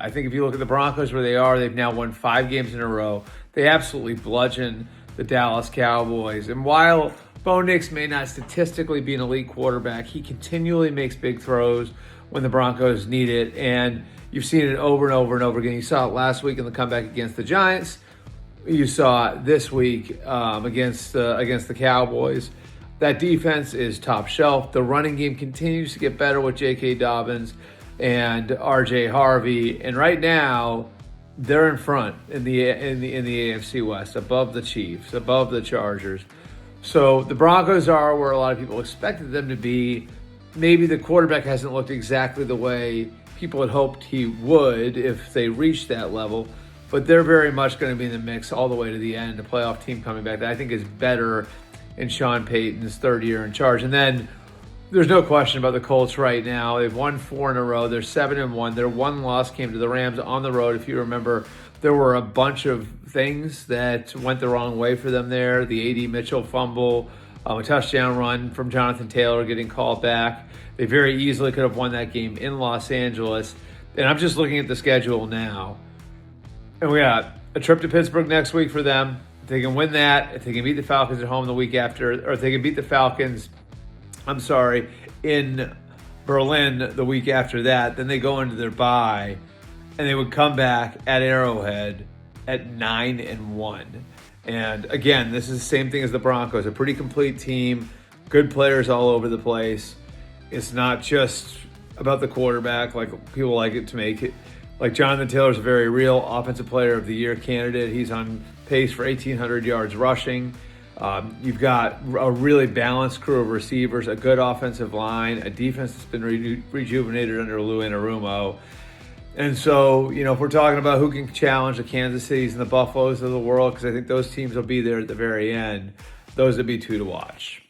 I think if you look at the Broncos where they are, they've now won 5 games in a row. They absolutely bludgeon the Dallas Cowboys. And while Bo Nix may not statistically be an elite quarterback, he continually makes big throws when the Broncos need it. And you've seen it over and over and over again. You saw it last week in the comeback against the Giants. You saw it this week against the Cowboys. That defense is top shelf. The running game continues to get better with J.K. Dobbins and R.J. Harvey. And right now, they're in front in the AFC West, above the Chiefs, above the Chargers. So the Broncos are where a lot of people expected them to be. Maybe the quarterback hasn't looked exactly the way people had hoped he would if they reached that level. But they're very much going to be in the mix all the way to the end. A playoff team coming back that I think is better in Sean Payton's third year in charge. And then there's no question about the Colts right now. They've won 4 in a row. They're 7-1. Their one loss came to the Rams on the road. If you remember, there were a bunch of things that went the wrong way for them there. The A.D. Mitchell fumble, a touchdown run from Jonathan Taylor getting called back. They very easily could have won that game in Los Angeles. And I'm just looking at the schedule now. And we got a trip to Pittsburgh next week for them. If they can win that, if they can beat the Falcons at home the week after, or if they can beat the Falcons, in Berlin the week after that, then they go into their bye, and they would come back at Arrowhead at 9-1. And again, this is the same thing as the Broncos, a pretty complete team, good players all over the place. It's not just about the quarterback like people like it to make it. Like Jonathan Taylor's a very real Offensive Player of the Year candidate. He's on pace for 1,800 yards rushing. You've got a really balanced crew of receivers, a good offensive line, a defense that's been rejuvenated under Lou Anarumo. And so, if we're talking about who can challenge the Kansas Cities and the Buffaloes of the world, because I think those teams will be there at the very end, those would be 2 to watch.